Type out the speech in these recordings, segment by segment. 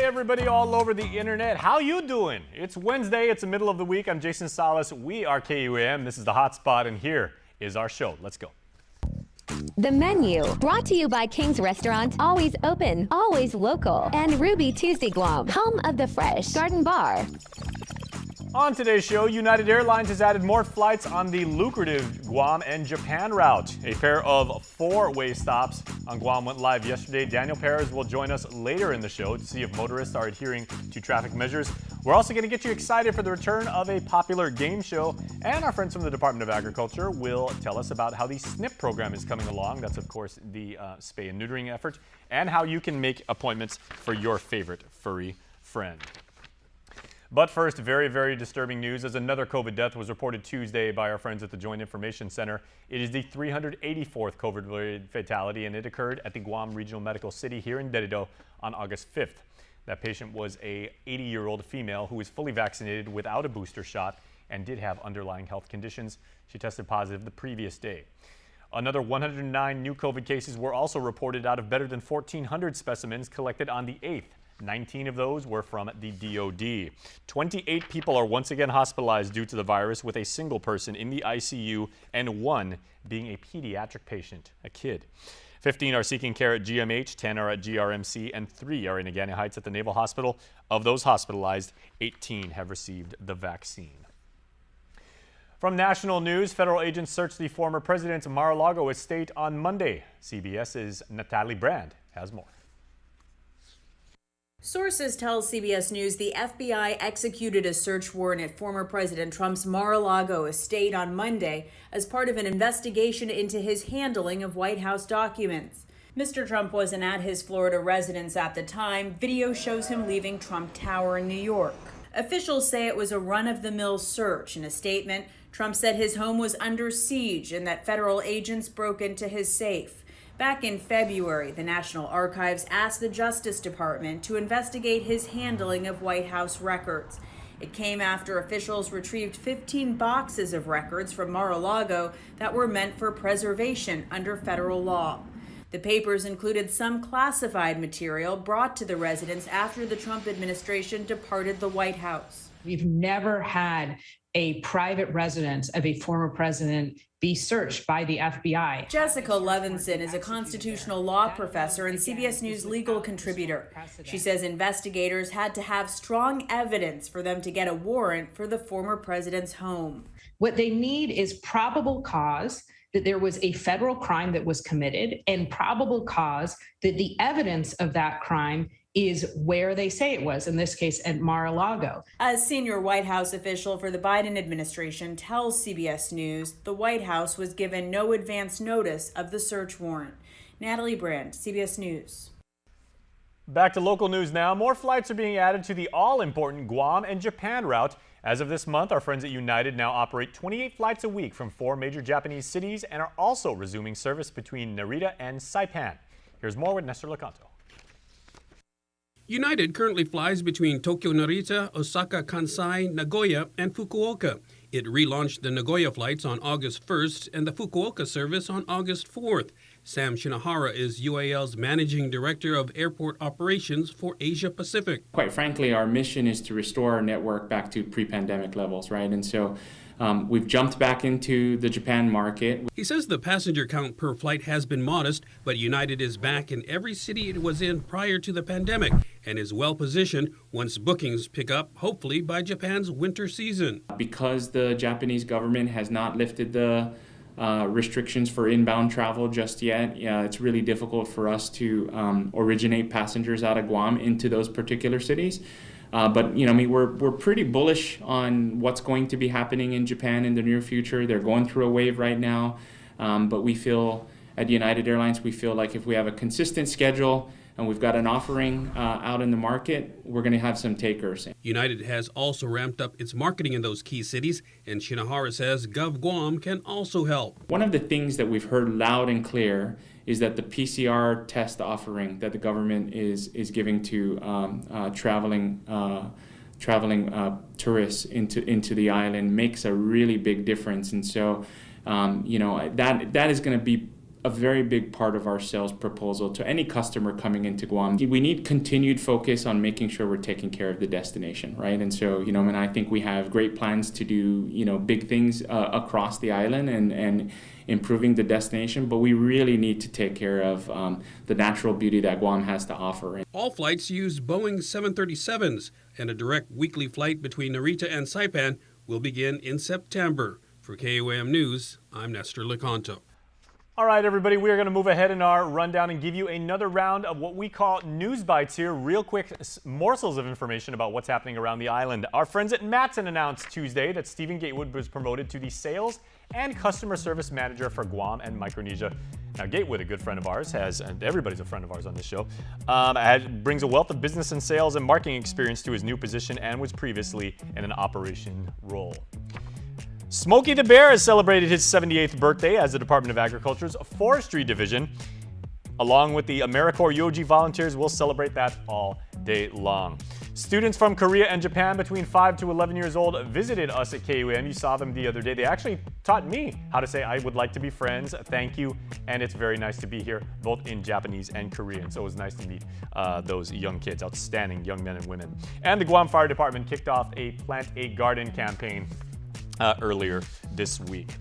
everybody all over the internet. How you doing? It's Wednesday. It's the middle of the week. I'm Jason Salas. We are KUAM. This is the HotSpot, and here is our show. Let's go. The menu, brought to you by King's Restaurant, always open, always local, and Ruby Tuesday Guam, home of the Fresh Garden Bar. On today's show, United Airlines has added more flights on the lucrative Guam and Japan route. A pair of four-way stops on Guam went live yesterday. Daniel Perez will join us later in the show to see if motorists are adhering to traffic measures. We're also going to get you excited for the return of a popular game show. And our friends from the Department of Agriculture will tell us about how the SNP program is coming along. That's, of course, the spay and neutering effort, and how you can make appointments for your favorite furry friend. But first, very, very disturbing news as another COVID death was reported Tuesday by our friends at the Joint Information Center. It is the 384th COVID fatality, and it occurred at the Guam Regional Medical City here in Dededo on August 5th. That patient was a 80-year-old female who was fully vaccinated without a booster shot and did have underlying health conditions. She tested positive the previous day. Another 109 new COVID cases were also reported out of better than 1,400 specimens collected on the 8th. 19 of those were from the DOD. 28 people are once again hospitalized due to the virus, with a single person in the ICU and one being a pediatric patient, a kid. 15 are seeking care at GMH, 10 are at GRMC, and 3 are in Agani Heights at the Naval Hospital. Of those hospitalized, 18 have received the vaccine. From national news, federal agents searched the former president's Mar-a-Lago estate on Monday. CBS's Natalie Brand has more. Sources tell CBS News the FBI executed a search warrant at former President Trump's Mar-a-Lago estate on Monday as part of an investigation into his handling of White House documents. Mr. Trump wasn't at his Florida residence at the time. Video shows him leaving Trump Tower in New York. Officials say it was a run-of-the-mill search. In a statement, Trump said his home was under siege and that federal agents broke into his safe. Back in February, the National Archives asked the Justice Department to investigate his handling of White House records. It came after officials retrieved 15 boxes of records from Mar-a-Lago that were meant for preservation under federal law. The papers included some classified material brought to the residence after the Trump administration departed the White House. We've never had a private residence of a former president be searched by the FBI. Jessica Levinson is a constitutional law professor and CBS News legal contributor. She says investigators had to have strong evidence for them to get a warrant for the former president's home. What they need is probable cause that there was a federal crime that was committed, and probable cause that the evidence of that crime is where they say it was, in this case at Mar-a-Lago. A senior White House official for the Biden administration tells CBS News the White House was given no advance notice of the search warrant. Natalie Brand, CBS News. Back to local news now. More flights are being added to the all-important Guam and Japan route. As of this month, our friends at United now operate 28 flights a week from 4 major Japanese cities and are also resuming service between Narita and Saipan. Here's more with Nestor Lecanto. United currently flies between Tokyo Narita, Osaka Kansai, Nagoya, and Fukuoka. It relaunched the Nagoya flights on August 1st and the Fukuoka service on August 4th. Sam Shinohara is UAL's Managing Director of Airport Operations for Asia Pacific. Quite frankly, our mission is to restore our network back to pre-pandemic levels, right? And so we've jumped back into the Japan market. He says the passenger count per flight has been modest, but United is back in every city it was in prior to the pandemic and is well positioned once bookings pick up, hopefully by Japan's winter season. Because the Japanese government has not lifted the restrictions for inbound travel just yet, it's really difficult for us to originate passengers out of Guam into those particular cities. But we're pretty bullish on what's going to be happening in Japan in the near future. They're going through a wave right now, but we feel at United Airlines, we feel like if we have a consistent schedule and we've got an offering out in the market, we're going to have some takers. United has also ramped up its marketing in those key cities, and Shinohara says Gov Guam can also help. One of the things that we've heard loud and clear is that the PCR test offering that the government is giving to traveling tourists into the island makes a really big difference, and so that is going to be a very big part of our sales proposal to any customer coming into Guam. We need continued focus on making sure we're taking care of the destination, right? And so, and I think we have great plans to do, big things across the island and improving the destination, but we really need to take care of the natural beauty that Guam has to offer. All flights use Boeing 737s, and a direct weekly flight between Narita and Saipan will begin in September. For KUAM News, I'm Nestor Lecanto. All right, everybody, we are going to move ahead in our rundown and give you another round of what we call news bites here. Real quick morsels of information about what's happening around the island. Our friends at Matson announced Tuesday that Stephen Gatewood was promoted to the Sales and Customer Service Manager for Guam and Micronesia. Now, Gatewood, a good friend of ours, and everybody's a friend of ours on this show, brings a wealth of business and sales and marketing experience to his new position and was previously in an operation role. Smokey the Bear has celebrated his 78th birthday as the Department of Agriculture's Forestry Division. Along with the AmeriCorps UOG volunteers, will celebrate that all day long. Students from Korea and Japan between 5 to 11 years old visited us at KUAM. You saw them the other day. They actually taught me how to say, "I would like to be friends, thank you," and "it's very nice to be here," both in Japanese and Korean. So it was nice to meet those young kids, outstanding young men and women. And the Guam Fire Department kicked off a Plant a Garden campaign earlier this week.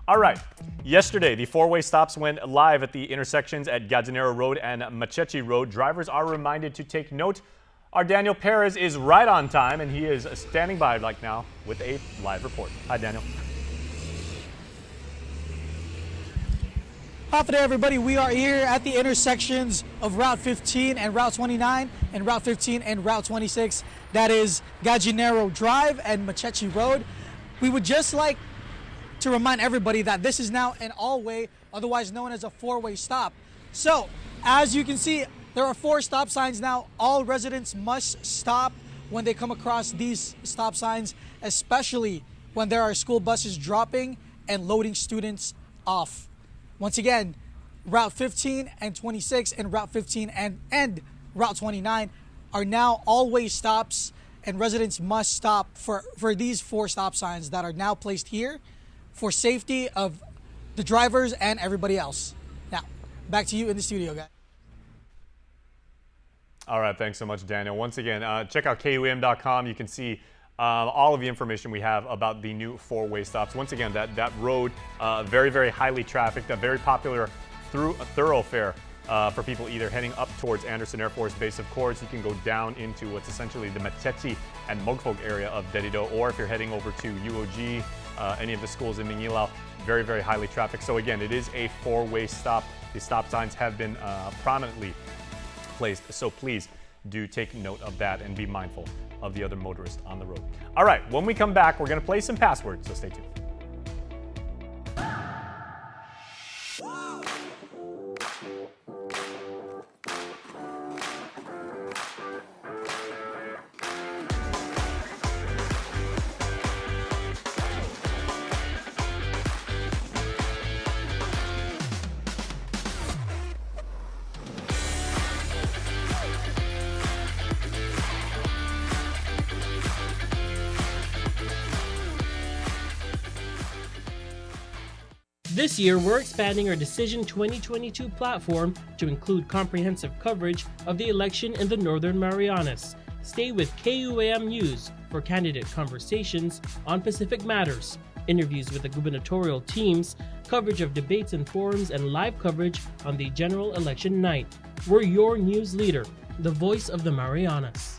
All right, yesterday the four-way stops went live at the intersections at Gajanero Road and Machechi Road. Drivers are reminded to take note. Our Daniel Perez is right on time, and he is standing by right now with a live report. Hi, Daniel. Hi there, everybody. We are here at the intersections of Route 15 and Route 29 and Route 15 and Route 26. That is Gajanero Drive and Machechi Road. We would just like to remind everybody that this is now an all-way, otherwise known as a four-way stop. So, as you can see, there are 4 stop signs now. All residents must stop when they come across these stop signs, especially when there are school buses dropping and loading students off. Once again, Route 15 and 26 and Route 15 and Route 29 are now all-way stops, and residents must stop for these 4 stop signs that are now placed here for safety of the drivers and everybody else. Now, back to you in the studio, guys. All right, thanks so much, Daniel. Once again, check out KUAM.com. You can see all of the information we have about the new 4-way stops. Once again, that road, very, very highly trafficked, a very popular thoroughfare for people either heading up towards Anderson Air Force Base. Of course, you can go down into what's essentially the Machechi and Mogfog area of Derido, or if you're heading over to UOG, any of the schools in Mingilao, very, very highly trafficked. So again, it is a 4-way stop. The stop signs have been prominently placed, so please do take note of that and be mindful of the other motorists on the road. All right, when we come back, we're going to play some passwords, so stay tuned. This year, we're expanding our Decision 2022 platform to include comprehensive coverage of the election in the Northern Marianas. Stay with KUAM News for candidate conversations on Pacific matters, interviews with the gubernatorial teams, coverage of debates and forums, and live coverage on the general election night. We're your news leader, the voice of the Marianas.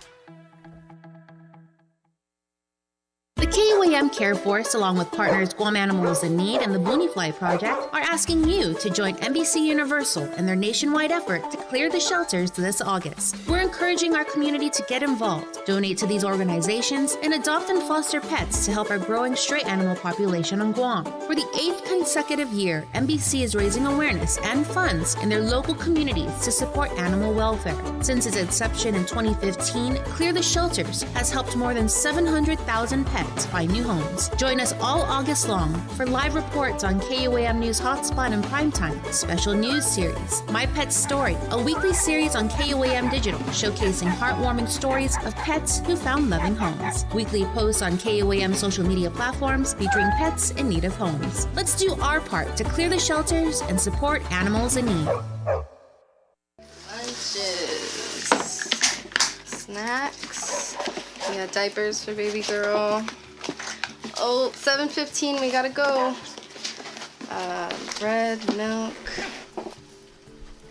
The KUAM Care Force, along with partners Guam Animals in Need and the Booneyfly Project, are asking you to join NBC Universal in their nationwide effort to clear the shelters this August. We're encouraging our community to get involved, donate to these organizations, and adopt and foster pets to help our growing stray animal population on Guam. For the 8th consecutive year, NBC is raising awareness and funds in their local communities to support animal welfare. Since its inception in 2015, Clear the Shelters has helped more than 700,000 pets find new homes. Join us all August long for live reports on KUAM News HotSpot and Primetime, special news series, My Pet's Story, a weekly series on KUAM Digital showcasing heartwarming stories of pets who found loving homes. Weekly posts on KUAM social media platforms featuring pets in need of homes. Let's do our part to clear the shelters and support animals in need. Lunches, snacks, we got diapers for baby girl. Oh, 7:15, we gotta go. Bread, milk,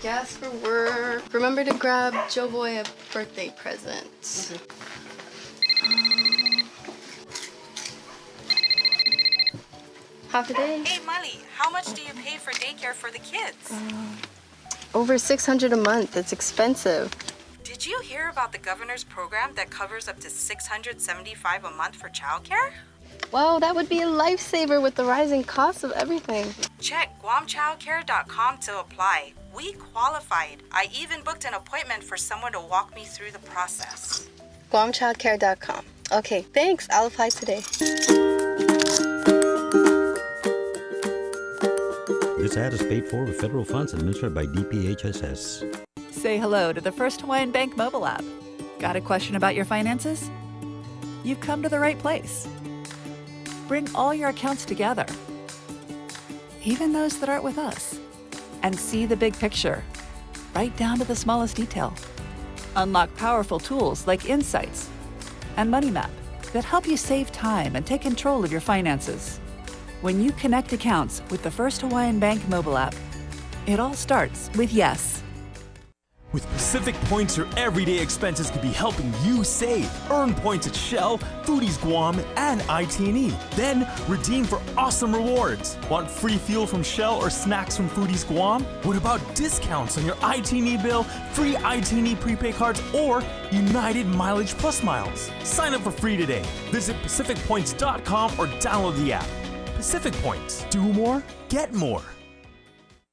gas for work. Remember to grab Joe Boy a birthday present. Half a day. Hey, Molly, how much do you pay for daycare for the kids? Over $600 a month. It's expensive. Did you hear about the governor's program that covers up to $675 a month for childcare? Wow, that would be a lifesaver with the rising cost of everything. Check GuamChildcare.com to apply. We qualified. I even booked an appointment for someone to walk me through the process. GuamChildcare.com. Okay, thanks. I'll apply today. This ad is paid for with federal funds administered by DPHSS. Say hello to the first Hawaiian Bank mobile app. Got a question about your finances? You've come to the right place. Bring all your accounts together, even those that aren't with us, and see the big picture, right down to the smallest detail. Unlock powerful tools like Insights and Money Map that help you save time and take control of your finances. When you connect accounts with the First Hawaiian Bank mobile app, it all starts with yes. With Pacific Points, your everyday expenses could be helping you save. Earn points at Shell, Foodies Guam, and IT&E. Then redeem for awesome rewards. Want free fuel from Shell or snacks from Foodies Guam? What about discounts on your IT&E bill, free IT&E prepaid cards, or United Mileage Plus miles? Sign up for free today. Visit PacificPoints.com or download the app. Pacific Points. Do more, get more.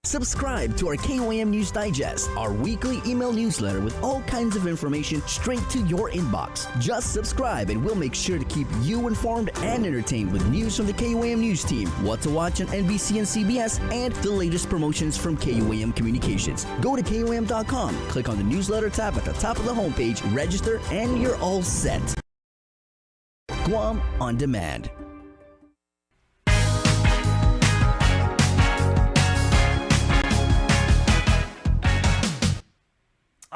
Subscribe to our KUAM News Digest, our weekly email newsletter with all kinds of information straight to your inbox. Just subscribe and we'll make sure to keep you informed and entertained with news from the KUAM News team, what to watch on NBC and CBS, and the latest promotions from KUAM Communications. Go to KUAM.com, click on the newsletter tab at the top of the homepage, register, and you're all set. Guam on Demand.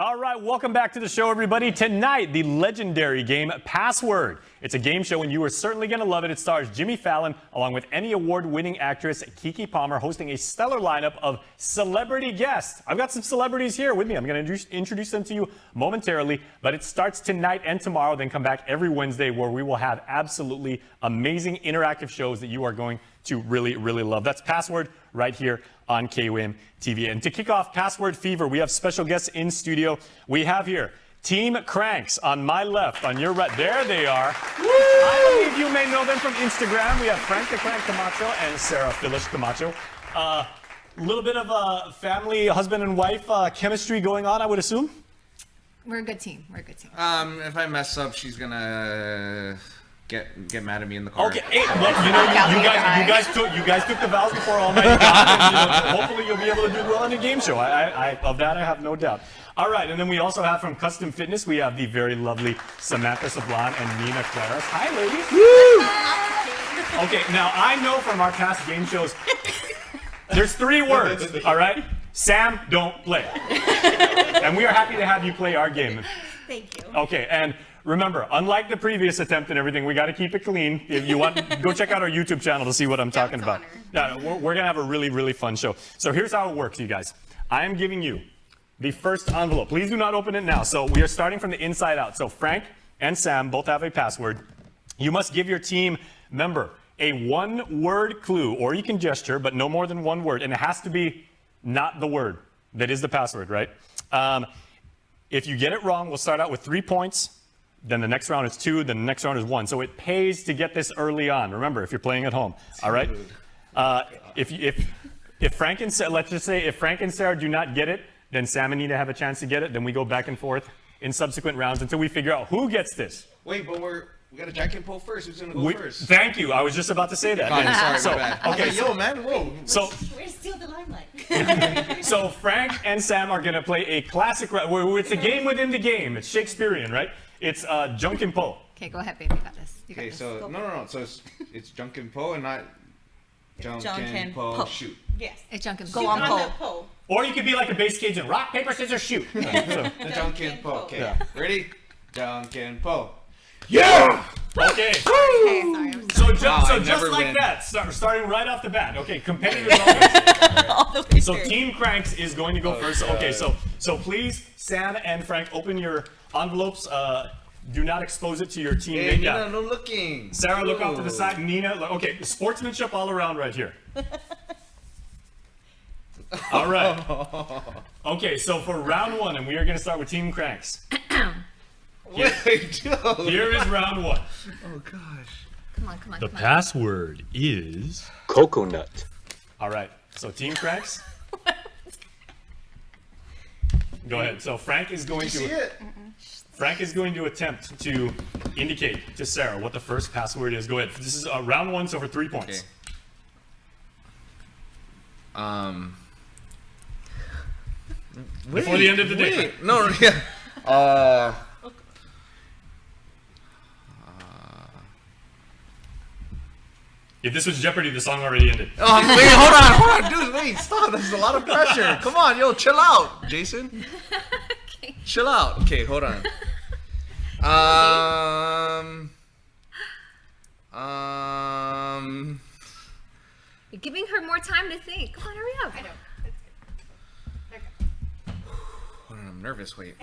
All right, welcome back to the show, everybody. Tonight, the legendary game Password. It's a game show, and you are certainly going to love it. It stars Jimmy Fallon, along with Emmy Award-winning actress Keke Palmer, hosting a stellar lineup of celebrity guests. I've got some celebrities here with me. I'm going to introduce them to you momentarily, but it starts tonight and tomorrow, then come back every Wednesday, where we will have absolutely amazing interactive shows that you are going to really, really love. That's Password right here on KUAM TV. And to kick off Password Fever, we have special guests in studio. We have here Team Cranks on my left, on your right. There they are. Woo! I believe you may know them from Instagram. We have Frank the Crank Camacho and Sarah Phyllis Camacho. A little bit of a family, husband and wife chemistry going on, I would assume? We're a good team. We're a good team. If I mess up, she's gonna get mad at me in the car. Okay, hey, well, you guys took the vows before Almighty God, and, hopefully you'll be able to do well on the game show. Of that I have no doubt. All right, and then we also have from Custom Fitness, we have the very lovely Samantha Sablan and Nina Claras. Hi, ladies. Woo! Okay, now I know from our past game shows, there's 3 words, all right? Sam, don't play. And we are happy to have you play our game. Thank you. Okay, and remember, unlike the previous attempt and everything, we got to keep it clean. If you want, go check out our YouTube channel to see what I'm talking about. We're going to have a really, really fun show. So here's how it works, you guys. I am giving you the first envelope. Please do not open it now. So we are starting from the inside out. So Frank and Sam both have a password. You must give your team member a 1-word clue, or you can gesture, but no more than 1 word. And it has to be not the word that is the password, right? If you get it wrong, we'll start out with 3 points. Then the next round is 2, then the next round is 1. So it pays to get this early on. Remember, if you're playing at home, all right? If Frank and Sarah, let's just say if Frank and Sarah do not get it, then Sam and Nina have a chance to get it. Then we go back and forth in subsequent rounds until we figure out who gets this. Wait, but We got a jack and poll first. Who's gonna go first? Thank you. I was just about to say that. Sorry, my bad. Okay, yo, man, whoa. So Where's Steal the Limelight? So Frank and Sam are gonna play a classic. It's a game within the game. It's Shakespearean, right? It's Junk and Poe. Okay, go ahead, baby. You got this. You got Okay, this. so no. So it's Junk and Poe and not Junk Junk and and Poe. Poe. Shoot. Yes. It's Junk and Go Poe. on, Poe. Or you could be like a bass Cajun. Rock, paper, scissors, shoot. Junk and Poe. Okay, Yeah. ready? Junk and Poe. Yeah! Okay. Okay, sorry. I'm So sorry. just like that, starting right off the bat. Okay, competitors always. So Team Cranks is going to go first. Okay, so please, Sam and Frank, open your envelopes. Do not expose it to your teammate. Hey, Nina, no looking. Sarah, look off to the side. Nina, okay, sportsmanship all around right here. All right. Okay, so for round one, and we are going to start with Team Cranks. Here is round one. Oh gosh. Come on, come on. The come on. password is coconut. All right. So Team Cranks. Go ahead. So Frank is going to. Frank is going to attempt to indicate to Sarah what the first password is. Go ahead. This is round one, so for 3 points. Okay. Before the end of the day. No, yeah. If this was Jeopardy, the song already ended. Oh, wait, hold on, dude, wait, stop. That's a lot of pressure. Come on, yo, chill out, Jason. Okay. Chill out. Okay, hold on. You're giving her more time to think. Come on, hurry up. I know. Hold on, I'm nervous. Wait,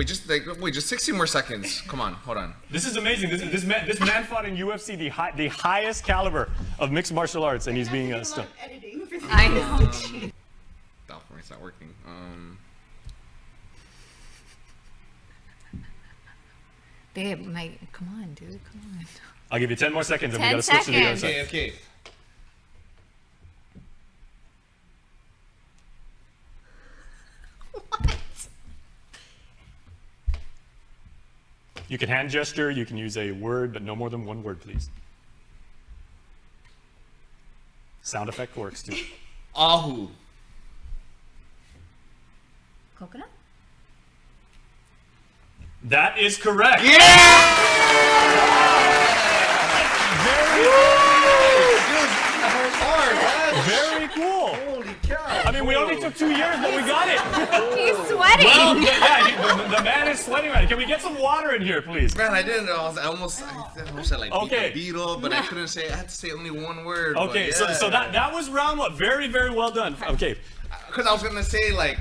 just 60 more seconds. Come on, hold on. This is amazing. This man fought in UFC, the highest caliber of mixed martial arts, and he's being stuck. I know. It's not working. Babe, come on, dude. Come on. I'll give you 10 more seconds, and we 10 gotta switch to the other seconds. side. Okay. You can hand gesture, you can use a word, but no more than one word, please. Sound effect works too. Ahu. Coconut? That is correct. Yeah! Very cool. Holy cow. I mean, we only took 2 years, but we got it. He's sweating. Well, yeah, the man is sweating right. Can we get some water in here, please? Man, I didn't know. I almost said like Okay. beetle, but I couldn't say. I had to say only one word. Okay, but yeah. so that was round one. Very, very well done. Okay. Because I was gonna say like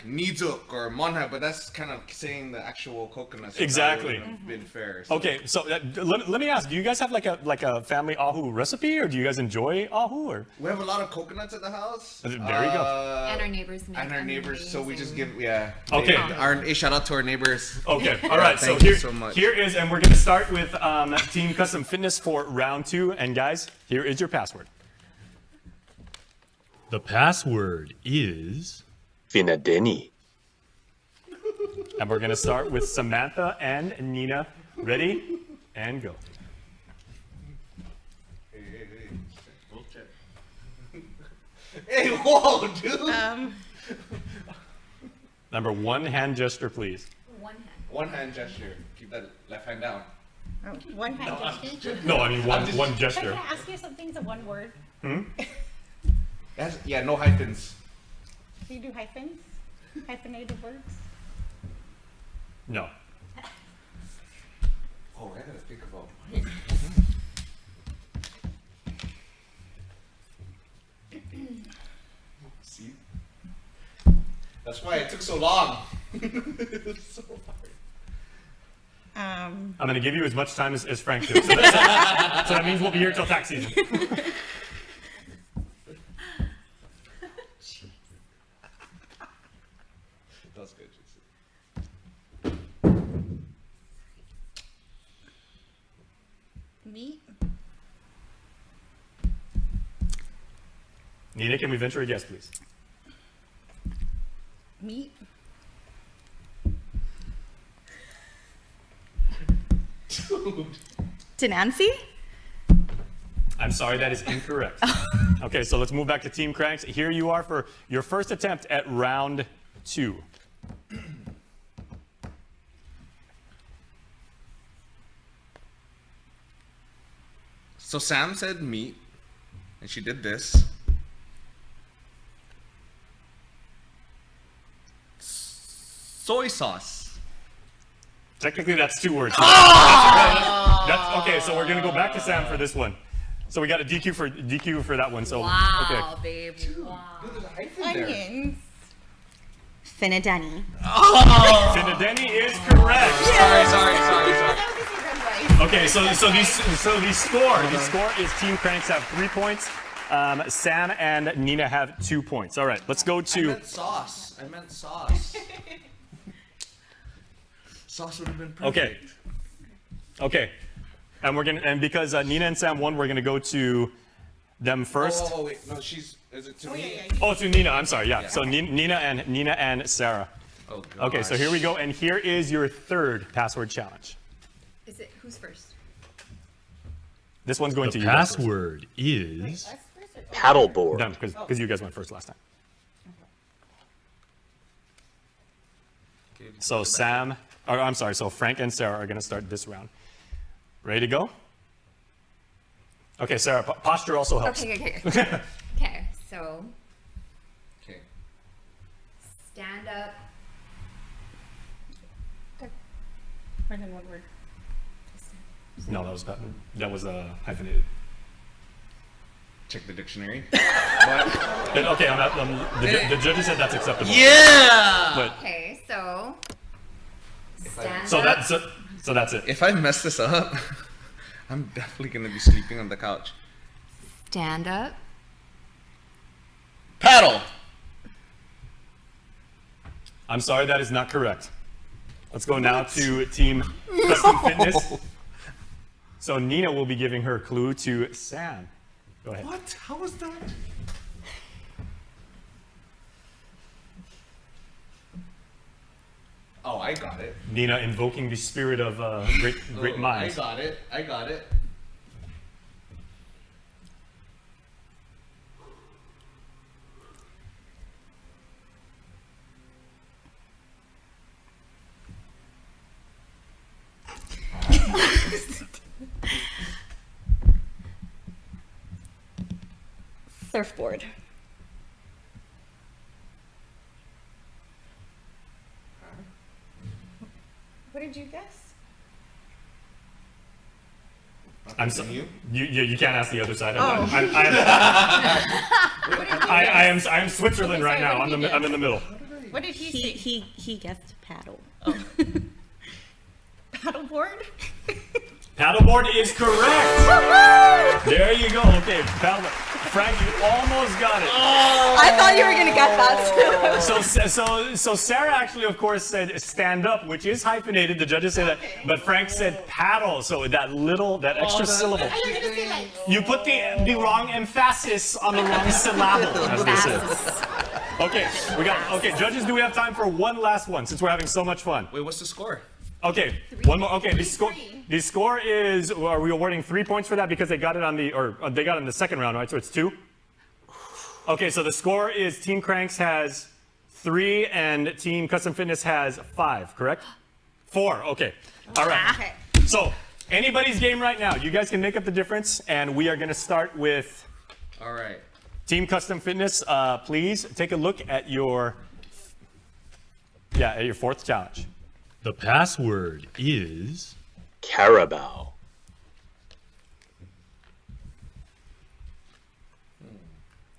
Nizuk or Monha, but that's kind of saying the actual coconut. So Exactly. That wouldn't have been fair. So. Okay, so let me ask, do you guys have like a family ahu recipe, or do you guys enjoy ahu? Or We have a lot of coconuts at the house. There you go. And our neighbors. And our neighbors, so we just give Okay. Shout out to our neighbors. Okay, all right. So Thank you so much. here is, and we're gonna start with Team Custom Fitness for round two. And guys, here is your password. The password is Finadeni. And we're gonna start with Samantha and Nina. Ready? And go. Hey, whoa, dude. Number one, hand gesture, please. One hand gesture. Keep that left hand down. Oh, one hand gesture? No, I mean one gesture. Can I ask you something? It's one word. Yeah, no hyphens. Do you do hyphens? Hyphenated words? No. Oh, I gotta think about. See? That's why it took so long. It's so hard. I'm gonna give you as much time as Frank did. So that means we'll be here till tax season. That's good, Meat? Nina, can we venture a guess, please? Meat? To Nancy? I'm sorry, that is incorrect. Okay, so let's move back to Team Cranks. Here you are for your first attempt at round 2. So Sam said meat, and she did this. Soy sauce. Technically, that's 2 words. Oh! That's okay, so we're going to go back to Sam for this one. So we got a DQ for that one. So Wow, okay. babe. Wow. Onions. Finadani. Oh! Finadeni is correct. Sorry. Okay, so the score is Team Cranks have 3 points. Sam and Nina have 2 points. All right, let's go to. I meant sauce. Sauce would have been perfect. Okay. And because Nina and Sam won, we're gonna go to them first. Oh wait, no, is it to me? Yeah. Oh, to Nina. I'm sorry. Yeah. So Nina and Sarah. Oh gosh. Okay, so here we go, and here is your 3rd password challenge. Is it who's first? This one's going to The you. password is Paddleboard. Them, because you guys went first last time. So so Frank and Sarah are gonna start this round. Ready to go? Okay, Sarah, posture also helps. Okay. Okay, so. Okay. Stand up. More than one word. No, that was hyphenated. Check the dictionary. Okay, the judges said that's acceptable. Yeah. But Okay, so. Stand so up. that's it. If I mess this up, I'm definitely gonna be sleeping on the couch. Stand up. Paddle. I'm sorry, that is not correct. Let's go now to Team Custom Fitness. So Nina will be giving her clue to Sam. Go ahead. What? How was that? Oh, I got it. Nina invoking the spirit of great minds. I got it. Surfboard. What did you guess? I'm so, you can't ask the other side. Oh. I am Switzerland right now. I'm in the middle. What did he say? He guessed paddle. Oh. Paddleboard? Paddleboard is correct. There you go. Okay, paddleboard. Frank, you almost got it. Oh. I thought you were gonna get that too. So Sarah actually, of course, said stand up, which is hyphenated. The judges say that, but Frank said paddle. So that extra syllable. You put the wrong emphasis on the wrong syllable, as they say. Okay, judges, do we have time for one last one since we're having so much fun? Wait, what's the score? Okay, one more. Okay, the score is, are we awarding 3 points for that because they got it on the second round, right? So it's 2. Okay, so the score is Team Cranks has 3 and Team Custom Fitness has 5, correct? 4, okay. All right. Okay. So anybody's game right now. You guys can make up the difference, and we are gonna start with All right. Team Custom Fitness. Please take a look at your 4th challenge. the password is Carabao.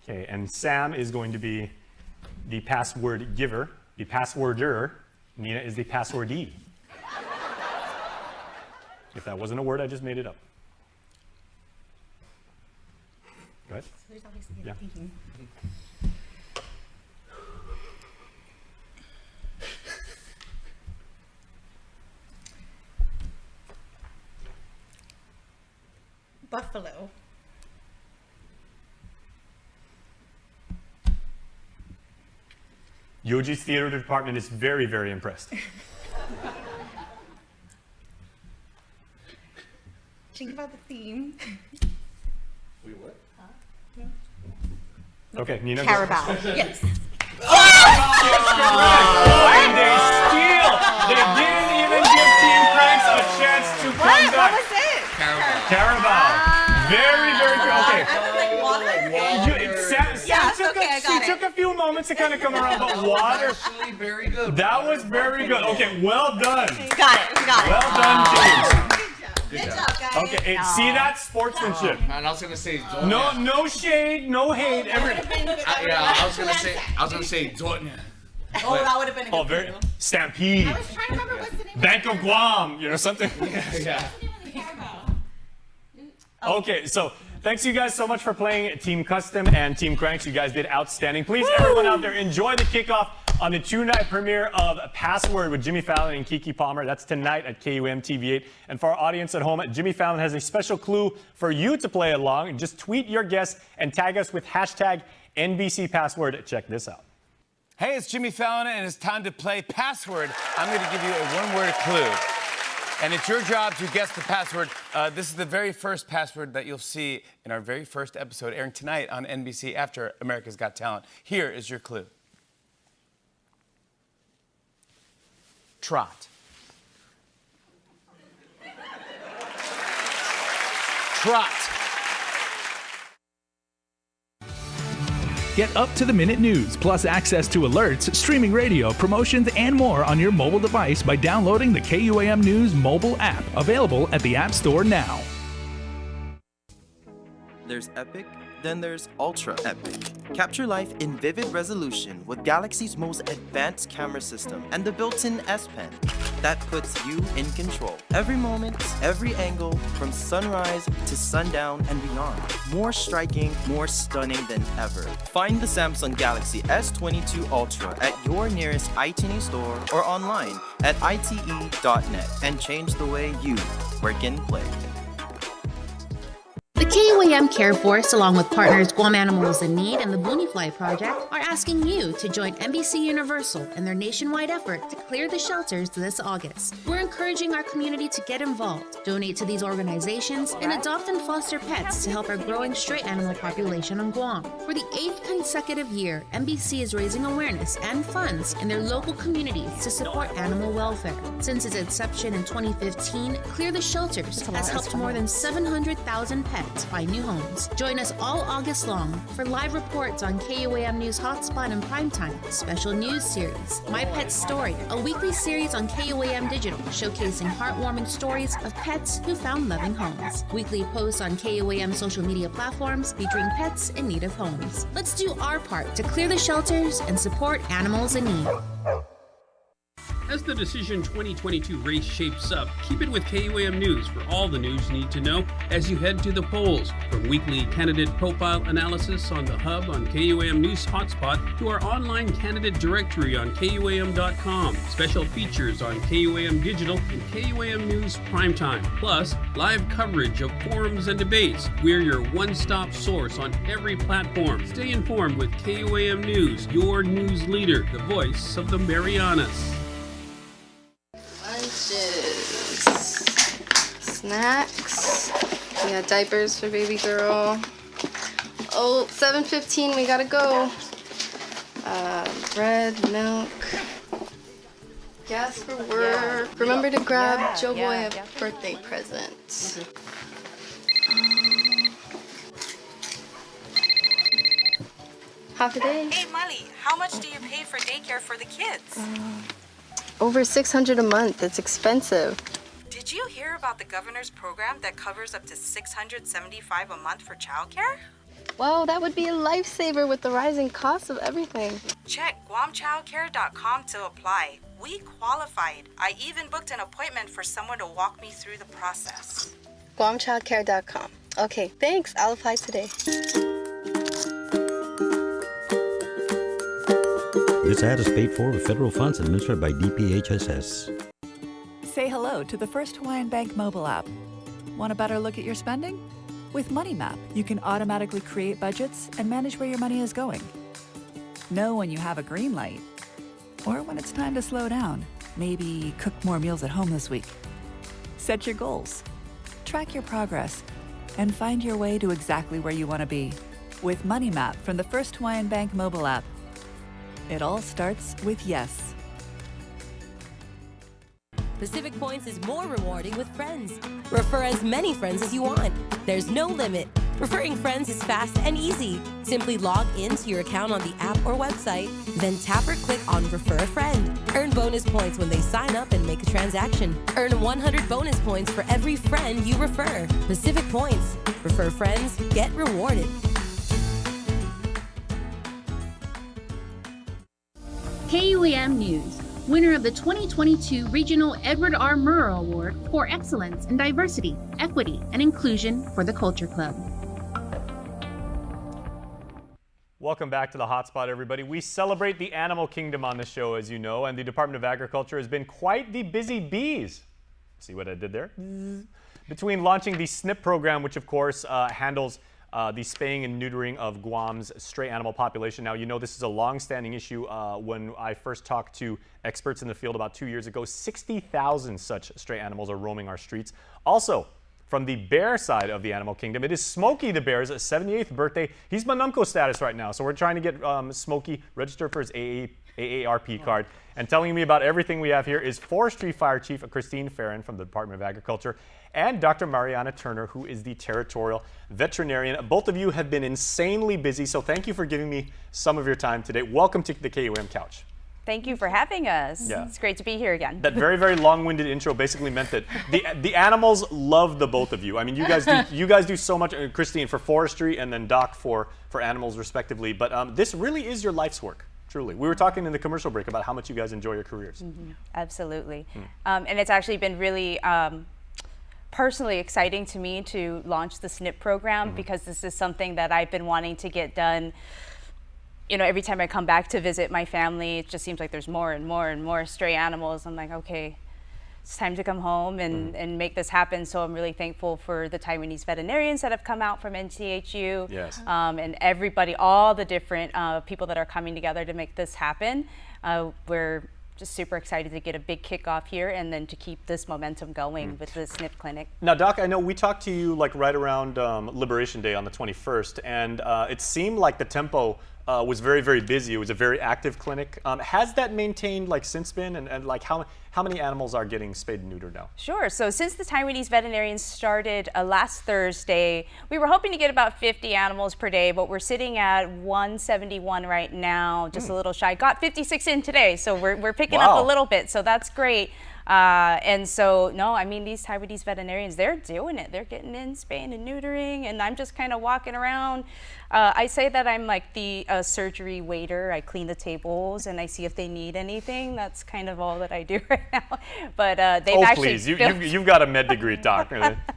Okay, and Sam is going to be the password giver, the passworder. Nina is the passwordee. If that wasn't a word, I just made it up. Go ahead. There's obviously Yeah. thinking. Buffalo. Yoji's theater department is very, very impressed. Think about the theme. Wait, what? Okay, Nina. Carabao. Yes. And they steal. They didn't even give Team Cranks a chance to come back. What was it? Carabao. Very, very good. Okay. She took a few moments to kind of come around, but water. Actually, very good. That was very good. Okay, well done. Got it. Well done, James. Good job, guys. Okay, see that sportsmanship. And I was gonna say No shade, no hate. I was gonna say Dortmund. Oh, that would have been a good very Stampede. I was trying to remember what's the name. Bank of Guam, something. Yeah. Okay, so thanks you guys so much for playing Team Custom and Team Cranks. You guys did outstanding. Please, everyone out there, enjoy the kickoff on the two-night premiere of Password with Jimmy Fallon and Keke Palmer. That's tonight at KUAM TV8. And for our audience at home, Jimmy Fallon has a special clue for you to play along. Just tweet your guess and tag us with hashtag NBC Password. Check this out. Hey, it's Jimmy Fallon, and it's time to play Password. I'm going to give you a one-word clue. And it's your job to guess the password. This is the very first password that you'll see in our very first episode airing tonight on NBC after America's Got Talent. Here is your clue. Trot. Trot. Get up-to-the-minute news, plus access to alerts, streaming radio, promotions, and more on your mobile device by downloading the KUAM News mobile app, available at the App Store now. There's epic, then there's ultra epic. Capture life in vivid resolution with Galaxy's most advanced camera system and the built-in S Pen that puts you in control. Every moment, every angle, from sunrise to sundown and beyond. More striking, more stunning than ever. Find the Samsung Galaxy S22 Ultra at your nearest iTunes store or online at ite.net and change the way you work and play. The KUAM Care Force, along with partners Guam Animals in Need and the Bonifly Project, are asking you to join NBC Universal in their nationwide effort to clear the shelters this August. We're encouraging our community to get involved, donate to these organizations, and adopt and foster pets to help our growing stray animal population on Guam. For the 8th consecutive year, NBC is raising awareness and funds in their local communities to support animal welfare. Since its inception in 2015, Clear the Shelters has helped more than 700,000 pets find new homes. Join us all August long for live reports on KUAM News HotSpot and Primetime, special news series, My Pet's Story, a weekly series on KUAM Digital showcasing heartwarming stories of pets who found loving homes, weekly posts on KUAM social media platforms featuring pets in need of homes. Let's do our part to clear the shelters and support animals in need. As the Decision 2022 race shapes up, keep it with KUAM News for all the news you need to know as you head to the polls. From weekly candidate profile analysis on the Hub on KUAM News Hotspot to our online candidate directory on KUAM.com, special features on KUAM Digital and KUAM News Primetime, plus live coverage of forums and debates. We're your one-stop source on every platform. Stay informed with KUAM News, your news leader, the voice of the Marianas. Lunches, snacks, we got diapers for baby girl. Oh, 7:15, we gotta go. Bread, milk, gas for work. Remember to grab Joe Boy a birthday present. Half a day. Hey, Molly, how much do you pay for daycare for the kids? Over $600 a month. It's expensive. Did you hear about the governor's program that covers up to $675 a month for childcare? Wow, that would be a lifesaver with the rising cost of everything. Check GuamChildCare.com to apply. We qualified. I even booked an appointment for someone to walk me through the process. GuamChildCare.com. Okay, thanks. I'll apply today. This ad is paid for with federal funds administered by DPHSS. Say hello to the first Hawaiian Bank mobile app. Want a better look at your spending? With Money Map, you can automatically create budgets and manage where your money is going. Know when you have a green light, or when it's time to slow down. Maybe cook more meals at home this week. Set your goals. Track your progress and find your way to exactly where you want to be with Money Map from the First Hawaiian Bank mobile app. It all starts with yes. Pacific Points is more rewarding with friends. Refer as many friends as you want. There's no limit. Referring friends is fast and easy. Simply log into your account on the app or website, then tap or click on Refer a Friend. Earn bonus points when they sign up and make a transaction. Earn 100 bonus points for every friend you refer. Pacific Points. Refer friends, get rewarded. KUAM News, winner of the 2022 Regional Edward R. Murrow Award for Excellence in Diversity, Equity, and Inclusion for the Culture Club. Welcome back to the Hotspot, everybody. We celebrate the animal kingdom on the show, as you know, and the Department of Agriculture has been quite the busy bees. See what I did there? Between launching the SNP program, which of course handles the spaying and neutering of Guam's stray animal population. Now, you know this is a long-standing issue. When I first talked to experts in the field about 2 years ago, 60,000 such stray animals are roaming our streets. Also, from the bear side of the animal kingdom, it is Smokey the Bear's 78th birthday. He's Manumco status right now, so we're trying to get Smokey registered for his AARP card. And telling me about everything we have here is Forestry Fire Chief Christine Farron from the Department of Agriculture and Dr. Mariana Turner, who is the Territorial Veterinarian. Both of you have been insanely busy, so thank you for giving me some of your time today. Welcome to the KUAM Couch. Thank you for having us. Yeah. It's great to be here again. That very, very long-winded intro basically meant that the animals love the both of you. I mean, you guys do so much, Christine for forestry and then Doc for animals respectively. But this really is your life's work, truly. We were talking in the commercial break about how much you guys enjoy your careers. Mm-hmm. Absolutely. And it's actually been really personally exciting to me to launch the SNP program because this is something that I've been wanting to get done. You know, every time I come back to visit my family, it just seems like there's more and more and more stray animals. I'm like, okay, it's time to come home and make this happen. So I'm really thankful for the Taiwanese veterinarians that have come out from NTHU. Yes. And everybody, all the different people that are coming together to make this happen. We're just super excited to get a big kickoff here and then to keep this momentum going with the SNP clinic. Now, Doc, I know we talked to you like right around Liberation Day on the 21st, and it seemed like the tempo was very, very busy. It was a very active clinic. Has that maintained like since been, and like how many animals are getting spayed and neutered now? Sure. So since the Taiwanese veterinarians started last Thursday, we were hoping to get about 50 animals per day, but we're sitting at 171 right now, just a little shy. Got 56 in today, so we're picking up a little bit, so that's great. And so, no, I mean, these Taiwanese veterinarians, they're doing it. They're getting in, spaying and neutering, and I'm just kind of walking around. I say that I'm like the surgery waiter. I clean the tables and I see if they need anything. That's kind of all that I do right now. But they've actually please, you've got a med degree, Doc.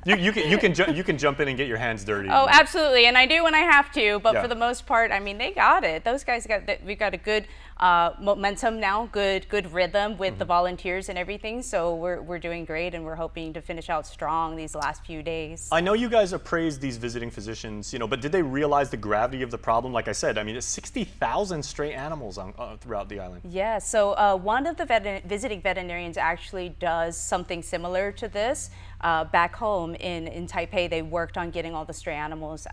You can jump in and get your hands dirty. Oh, absolutely, and I do when I have to. But for the most part, I mean, they got it. Those guys we've got a good momentum now, good rhythm with the volunteers and everything. So we're doing great, and we're hoping to finish out strong these last few days. I know you guys appraised these visiting physicians, you know, but did they realize the gravity of the problem? Like I said, I mean, it's 60,000 stray animals throughout the island. Yeah, so one of the visiting veterinarians actually does something similar to this. Back home in Taipei, they worked on getting all the stray animals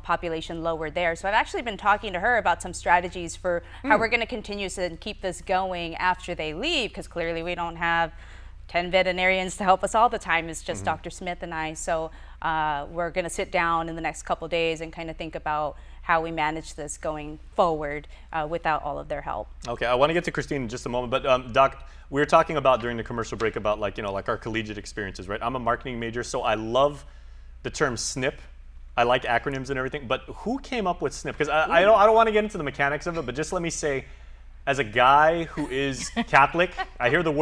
population lower there. So I've actually been talking to her about some strategies for how we're going to continue to keep this going after they leave, because clearly we don't have 10 veterinarians to help us all the time. It's just Dr. Smith and I. So we're going to sit down in the next couple days and kind of think about how we manage this going forward without all of their help. Okay, I want to get to Christine in just a moment, but Doc, we were talking about during the commercial break about like our collegiate experiences, right? I'm a marketing major, so I love the term SNP. I like acronyms and everything, but who came up with SNP? Because I don't want to get into the mechanics of it, but just let me say, as a guy who is Catholic, I hear the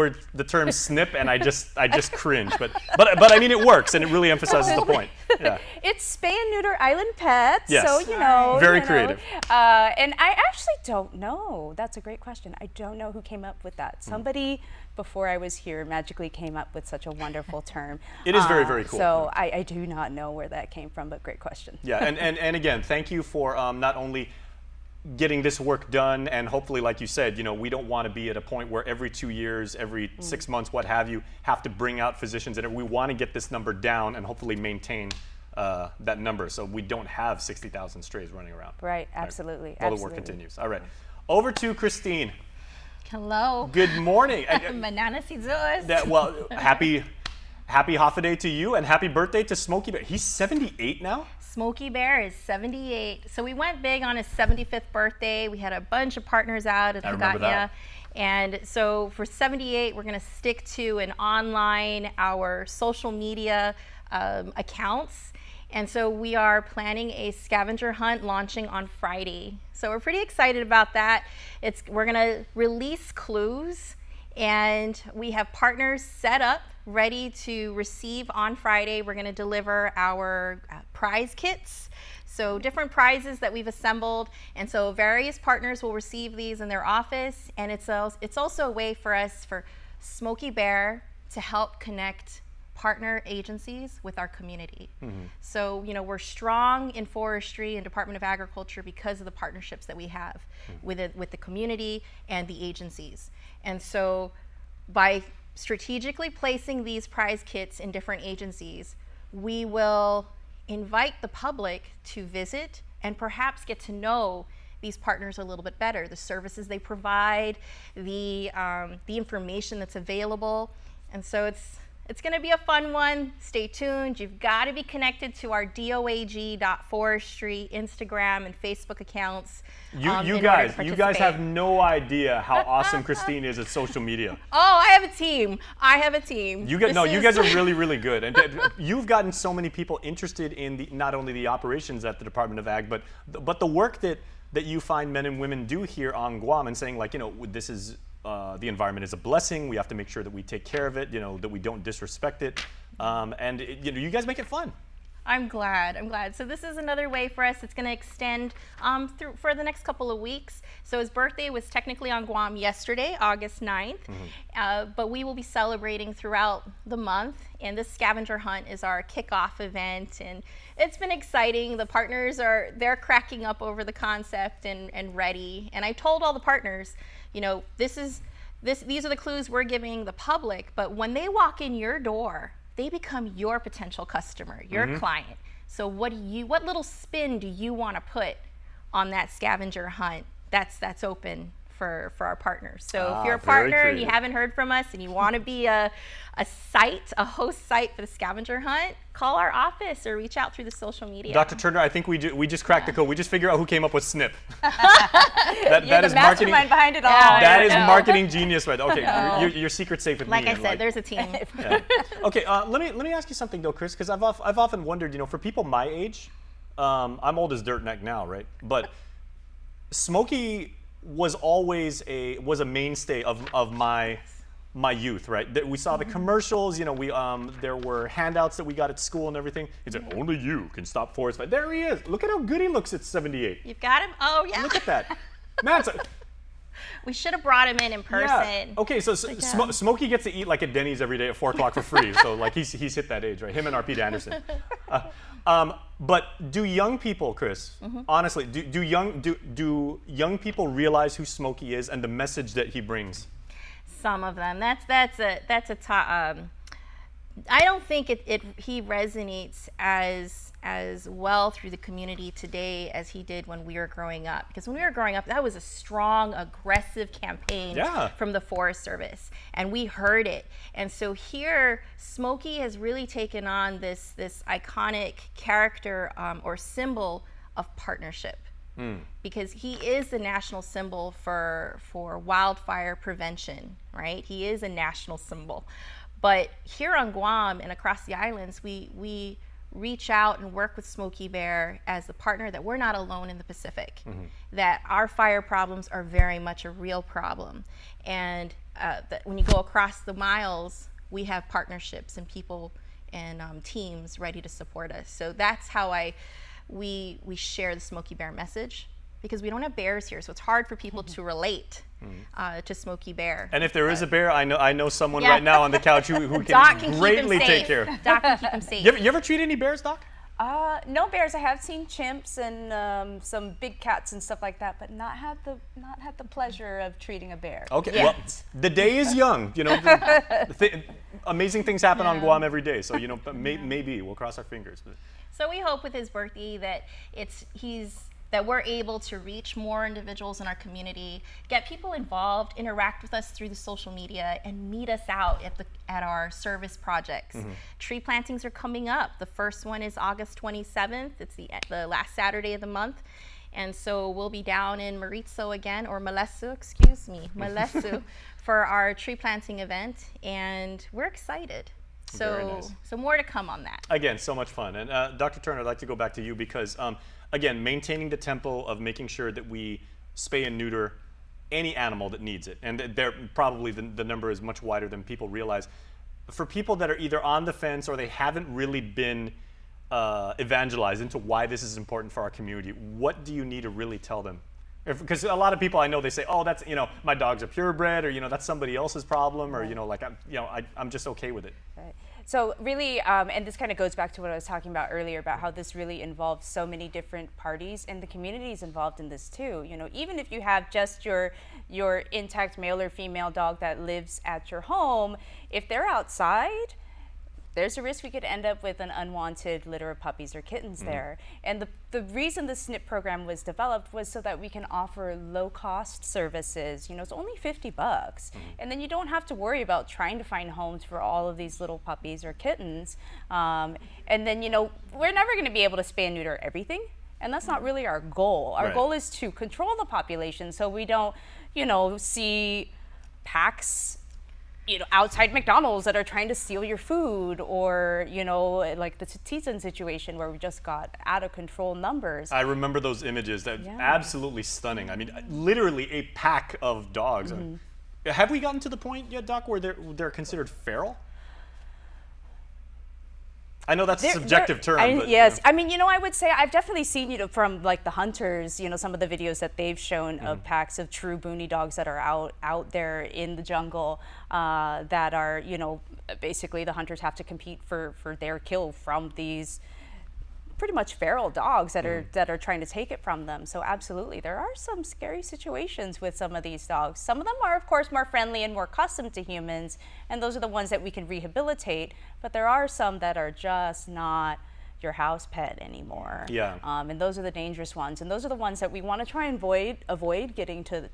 term SNP, and I just cringe. But I mean, it works, and it really emphasizes the point. Yeah. It's spay and neuter island pets, yes. So very creative. And I actually don't know. That's a great question. I don't know who came up with that. Somebody before I was here magically came up with such a wonderful term. It is very, very cool. So I do not know where that came from, but great question. Yeah, and again, thank you for not only getting this work done, and hopefully, like you said, you know, we don't want to be at a point where every 2 years, every 6 months, what have you, have to bring out physicians, and we want to get this number down and hopefully maintain that number so we don't have 60,000 strays running around. Right, absolutely. While the work continues. All right, over to Christine. Hello. Good morning. Manana si Zeus. Well, happy Hafa to you, and happy birthday to Smokey Bear. He's 78 now? Smokey Bear is 78. So we went big on his 75th birthday. We had a bunch of partners out at Haggatnya. And so for 78, we're going to stick to an online, our social media accounts. And so we are planning a scavenger hunt launching on Friday. So we're pretty excited about that. We're going to release clues, and we have partners set up ready to receive on Friday. We're going to deliver our prize kits. So different prizes that we've assembled, and so various partners will receive these in their office, and it's also a way for us, for Smokey Bear, to help connect partner agencies with our community. So, you know, we're strong in forestry and Department of Agriculture because of the partnerships that we have with the community and the agencies. And so by strategically placing these prize kits in different agencies, we will invite the public to visit and perhaps get to know these partners a little bit better, the services they provide, the information that's available. And so it's going to be a fun one. Stay tuned. You've got to be connected to our doag.forestry Instagram and Facebook accounts. You guys have no idea how awesome Christine is at social media. Oh, I have a team. You guys are really, really good. And you've gotten so many people interested in not only the operations at the Department of Ag, but the work that you find men and women do here on Guam, and saying, like, you know, this is the environment is a blessing. We have to make sure that we take care of it, you know, that we don't disrespect it. You know, you guys make it fun. I'm glad. So this is another way for us. It's going to extend through for the next couple of weeks. So his birthday was technically on Guam yesterday, August 9th, but we will be celebrating throughout the month. And this scavenger hunt is our kickoff event, and it's been exciting. The partners they're cracking up over the concept and ready. And I told all the partners, you know, these are the clues we're giving the public, but when they walk in your door, they become your potential customer, your client. So what little spin do you want to put on that scavenger hunt? That's open for our partners. So if you're a partner and you haven't heard from us and you want to be a host site for the scavenger hunt, call our office or reach out through the social media. Dr. Turner, I think we just cracked the code. We just figured out who came up with SNP. that is marketing behind it all. That is marketing genius, right? Okay, your secret's safe with me. Like I said, there's a team. Yeah. Okay, let me ask you something though, Chris, because I've often wondered, you know, for people my age, I'm old as dirt neck now, right? But Smokey was always a mainstay of my youth, right? We saw the commercials, you know, there were handouts that we got at school and everything. He said, only you can stop forest fire. There he is. Look at how good he looks at 78. You've got him? Oh, yeah. Look at that. Man, we should have brought him in person. Yeah. Okay, so Smokey gets to eat like at Denny's every day at 4 o'clock for free. So like he's hit that age, right? Him and R.P. Anderson. But do young people, Chris, honestly, do young people realize who Smokey is and the message that he brings? Some of them. That's a top. I don't think he resonates as well through the community today as he did when we were growing up. Because when we were growing up, that was a strong, aggressive campaign from the Forest Service, and we heard it. And so here, Smokey has really taken on this iconic character or symbol of partnership. Because he is the national symbol for wildfire prevention, right? He is a national symbol. But here on Guam and across the islands, we reach out and work with Smokey Bear as the partner that we're not alone in the Pacific, that our fire problems are very much a real problem. And that when you go across the miles, we have partnerships and people and teams ready to support us. So that's how we share the Smokey Bear message, because we don't have bears here, so it's hard for people to relate to Smokey Bear. And if there is a bear, I know someone right now on the couch who can greatly take care. Doc can keep him safe. You ever treat any bears, Doc? No bears. I have seen chimps and some big cats and stuff like that, but not had the pleasure of treating a bear. Okay, yet. well, the day is young. You know, amazing things happen on Guam every day. So you know, maybe we'll cross our fingers. But. So we hope with his birthday that that we're able to reach more individuals in our community, get people involved, interact with us through the social media, and meet us out at our service projects. Tree plantings are coming up. The first one is August 27th. It's the last Saturday of the month. And so we'll be down in Malesu again, or Malesu, excuse me, Malesu, for our tree planting event. And we're excited. So more to come on that. Again, so much fun. And Dr. Turner, I'd like to go back to you because again, maintaining the tempo of making sure that we spay and neuter any animal that needs it. And probably the number is much wider than people realize. For people that are either on the fence or they haven't really been evangelized into why this is important for our community, what do you need to really tell them? Because a lot of people I know, they say, oh, that's, you know, my dogs are purebred, or, you know, that's somebody else's problem, or, you know, like, I'm just okay with it. Right. So really, and this kind of goes back to what I was talking about earlier about how this really involves so many different parties, and the community is involved in this too. You know, even if you have just your intact male or female dog that lives at your home, if they're outside, there's a risk we could end up with an unwanted litter of puppies or kittens there. And the reason the SNP program was developed was so that we can offer low-cost services. You know, it's only $50. And then you don't have to worry about trying to find homes for all of these little puppies or kittens. And then, you know, we're never going to be able to spay and neuter everything. And that's not really our goal. Our goal is to control the population so we don't, you know, see packs, you know, outside McDonald's that are trying to steal your food, or, you know, like the Tizan situation where we just got out of control numbers. I remember those images. That absolutely stunning. I mean, literally a pack of dogs. Have we gotten to the point yet, Doc, where they're considered feral? I know that's a subjective term. But, yes, I mean, you know, I would say I've definitely seen, you know, from like the hunters, you know, some of the videos that they've shown of packs of true boony dogs that are out there in the jungle that are, you know, basically the hunters have to compete for their kill from these pretty much feral dogs that are trying to take it from them. So absolutely, there are some scary situations with some of these dogs. Some of them are, of course, more friendly and more accustomed to humans, and those are the ones that we can rehabilitate. But there are some that are just not your house pet anymore. Yeah. And those are the dangerous ones, and those are the ones that we want to try and avoid getting to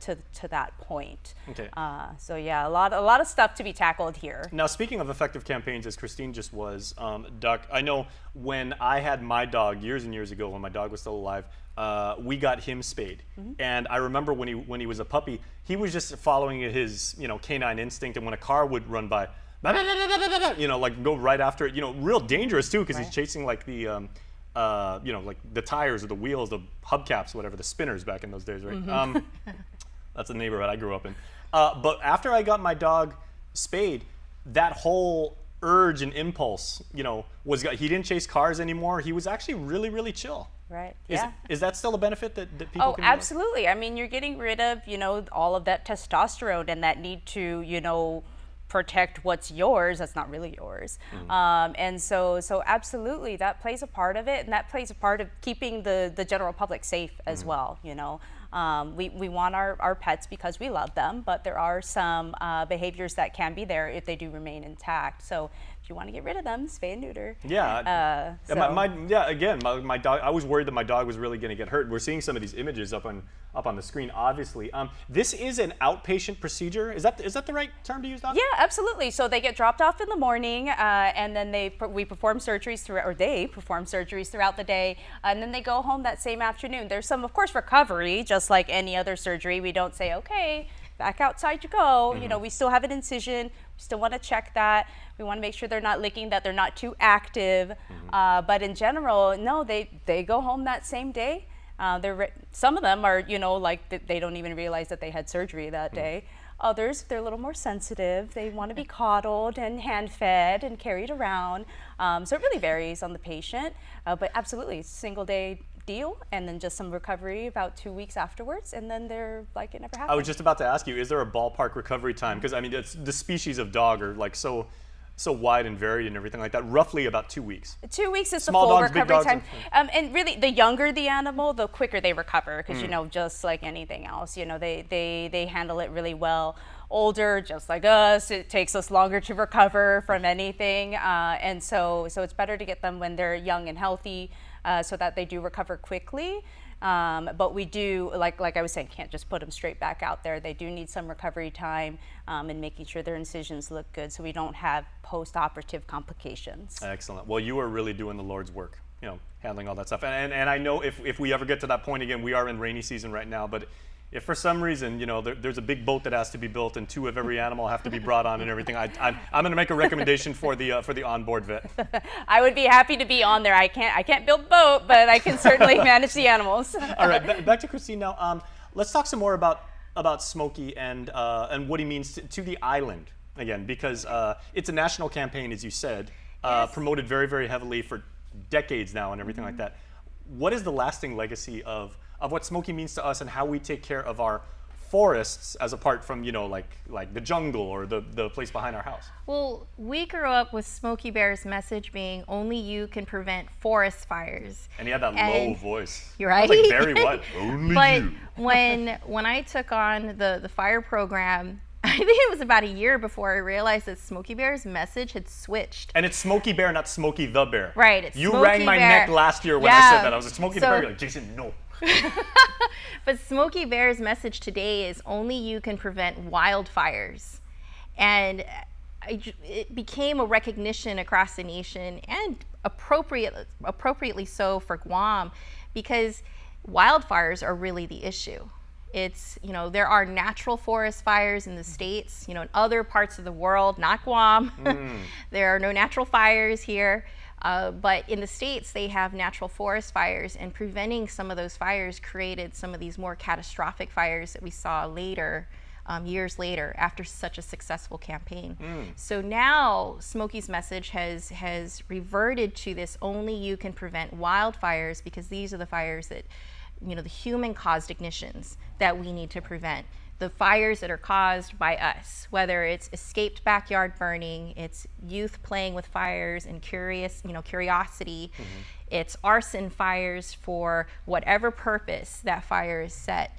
that point. Okay. So yeah, a lot of stuff to be tackled here. Now, speaking of effective campaigns, as Christine just was, Doc, I know when I had my dog years and years ago, when my dog was still alive, we got him spayed. And I remember when he was a puppy, he was just following his, you know, canine instinct, and when a car would run by, you know, like go right after it, you know, real dangerous too, because he's chasing like the, you know, like the tires or the wheels, the hubcaps, whatever, the spinners back in those days, right? That's the neighborhood I grew up in. But after I got my dog spayed, that whole urge and impulse, you know, he didn't chase cars anymore. He was actually really, really chill. Right. Is that still a benefit that people can absolutely. Realize? I mean, you're getting rid of, you know, all of that testosterone and that need to, you know, protect what's yours that's not really yours. And so absolutely that plays a part of it, and that plays a part of keeping the general public safe as well. You know, we want our pets because we love them, but there are some behaviors that can be there if they do remain intact. So if you want to get rid of them, spay and neuter. Yeah. Again, my dog, I was worried that my dog was really going to get hurt. We're seeing some of these images up on the screen, obviously. This is an outpatient procedure. Is that the right term to use, Doc? Yeah, absolutely. So they get dropped off in the morning, and then we perform surgeries they perform surgeries throughout the day, and then they go home that same afternoon. There's some, of course, recovery, just like any other surgery. We don't say, okay, back outside you go. You know, we still have an incision. We still want to check that. We want to make sure they're not licking, that they're not too active. But in general, no, they go home that same day. Some of them are, you know, like they don't even realize that they had surgery that day. Others, they're a little more sensitive. They want to be coddled and hand-fed and carried around. So it really varies on the patient. But absolutely, single day deal, and then just some recovery about 2 weeks afterwards, and then they're like it never happened. I was just about to ask you, is there a ballpark recovery time? Because I mean, the species of dog are like so so wide and varied and everything like that, roughly about 2 weeks. 2 weeks is Small the full dogs, big recovery dogs, time. And really, the younger the animal, the quicker they recover, because, you Mm. know, just like anything else, you know, they handle it really well. Older, just like us, it takes us longer to recover from anything. And so it's better to get them when they're young and healthy so that they do recover quickly. But we do, like I was saying, can't just put them straight back out there. They do need some recovery time and making sure their incisions look good so we don't have post-operative complications. Excellent. Well, you are really doing the Lord's work, you know, handling all that stuff. And I know if we ever get to that point again, we are in rainy season right now, but if for some reason, you know, there's a big boat that has to be built and 2 of every animal have to be brought on and everything, I'm going to make a recommendation for the onboard vet. I would be happy to be on there. I can't build a boat, but I can certainly manage the animals. All right, back to Christine now. Let's talk some more about Smokey and what he means to the island again, because it's a national campaign, as you said, Yes. promoted very, very heavily for decades now and everything like that. What is the lasting legacy of what Smokey means to us and how we take care of our forests as apart from, you know, like the jungle or the place behind our house? Well, we grew up with Smokey Bear's message being only you can prevent forest fires. And he had that low voice. You're right. Like Barry White. Only but you. when I took on the fire program, I think it was about a year before I realized that Smokey Bear's message had switched. And it's Smokey Bear, not Smokey the Bear. Right. It's you Smokey rang my Bear. neck last year when I Yeah. said that. I was like, Smokey the So- Bear. You're like, Jason, no. But Smokey Bear's message today is only you can prevent wildfires. And it became a recognition across the nation, and appropriately so for Guam, because wildfires are really the issue. It's, you know, there are natural forest fires in the States, you know, in other parts of the world, not Guam. There are no natural fires here. But in the States, they have natural forest fires, and preventing some of those fires created some of these more catastrophic fires that we saw later, years later, after such a successful campaign. So now Smokey's message has reverted to this: only you can prevent wildfires, because these are the fires that, you know, the human-caused ignitions that we need to prevent. The fires that are caused by us, whether it's escaped backyard burning, it's youth playing with fires and curiosity, it's arson fires for whatever purpose that fire is set.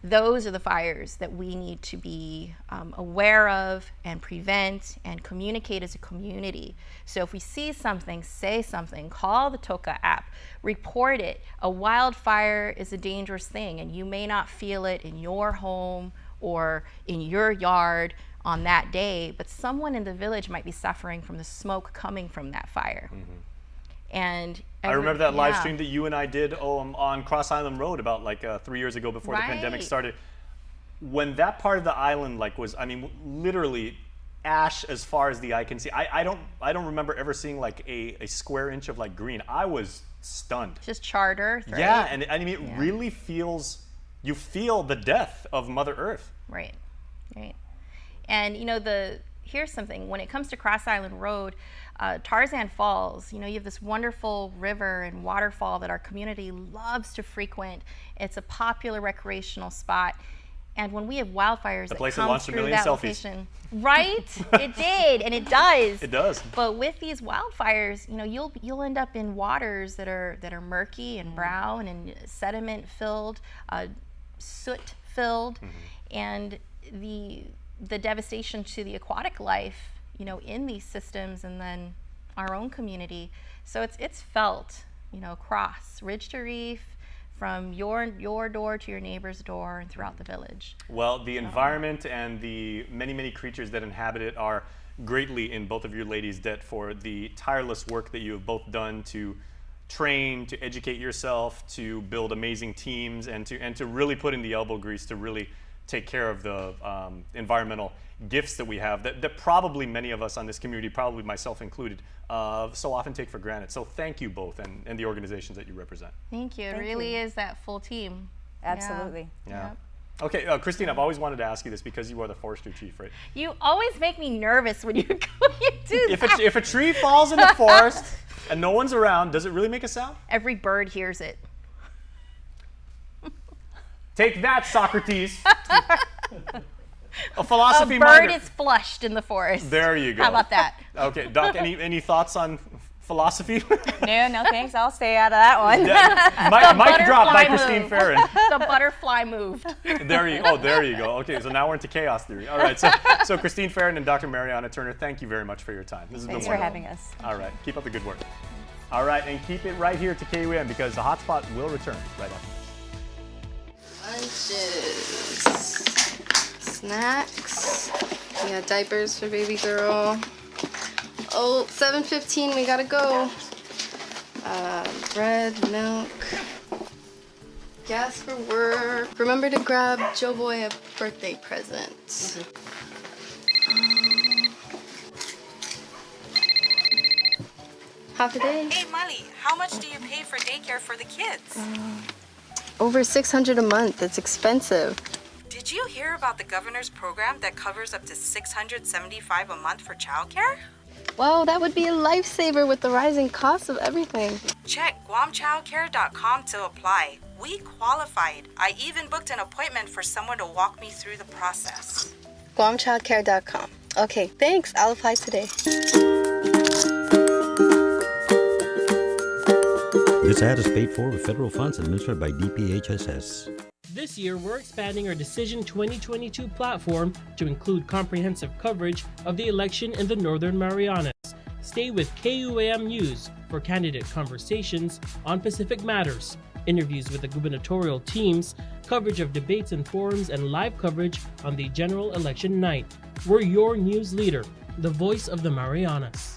Those are the fires that we need to be aware of and prevent and communicate as a community. So if we see something, say something, call the TOCA app, report it. A wildfire is a dangerous thing, and you may not feel it in your home or in your yard on that day, but someone in the village might be suffering from the smoke coming from that fire. And I remember that live stream that you and I did on Cross Island Road about like 3 years ago before the pandemic started. When that part of the island was, I mean, literally ash as far as the eye can see. I don't remember ever seeing like a square inch of like green. I was stunned. Just charred earth, right? Yeah, and I mean, it really feels, you feel the death of Mother Earth. Right, right. And you know, here's something, when it comes to Cross Island Road, Tarzan Falls, you know, you have this wonderful river and waterfall that our community loves to frequent. It's a popular recreational spot. And when we have wildfires that come through that location, right? It did, and it does. It does. But with these wildfires, you know, you'll end up in waters that are murky and brown and sediment filled, soot filled, and the devastation to the aquatic life, you know, in these systems, and then our own community. So it's felt, you know, across ridge to reef, from your door to your neighbor's door, and throughout the village. Well, the environment and the many, many creatures that inhabit it are greatly in both of your ladies' debt for the tireless work that you have both done to train, to educate yourself, to build amazing teams, and to really put in the elbow grease to really take care of the environmental gifts that we have that probably many of us on this community, probably myself included, so often take for granted. So thank you both and the organizations that you represent. Thank you. It really is that full team. Absolutely. Yeah. Okay, Christine, I've always wanted to ask you this because you are the forestry chief, right? You always make me nervous when you do that. If a tree falls in the forest and no one's around, does it really make a sound? Every bird hears it. Take that, Socrates. A philosophy A bird minor. is flushed in the forest. There you go. How about that? Okay, Doc, any thoughts on philosophy? No thanks. I'll stay out of that one. Mic drop by Christine Farron. The butterfly moved. There you go. Okay, so now we're into chaos theory. All right, so Christine Farron and Dr. Mariana Turner, thank you very much for your time. This has Thanks been for wonderful. having us. All right, keep up the good work. All right, and keep it right here to KUAM because the hotspot will return right after Lunches, snacks, we got diapers for baby girl. Oh, 7:15, we gotta go. Bread, milk, gas for work. Remember to grab Joe Boy a birthday present. Half a day. Hey, Molly, how much do you pay for daycare for the kids? Over $600 a month. It's expensive. Did you hear about the governor's program that covers up to $675 a month for childcare? Wow, that would be a lifesaver with the rising cost of everything. Check GuamChildcare.com to apply. We qualified. I even booked an appointment for someone to walk me through the process. GuamChildcare.com. Okay, thanks. I'll apply today. This ad is paid for with federal funds administered by DPHSS. This year, we're expanding our Decision 2022 platform to include comprehensive coverage of the election in the Northern Marianas. Stay with KUAM News for candidate conversations on Pacific matters, interviews with the gubernatorial teams, coverage of debates and forums, and live coverage on the general election night. We're your news leader, the voice of the Marianas.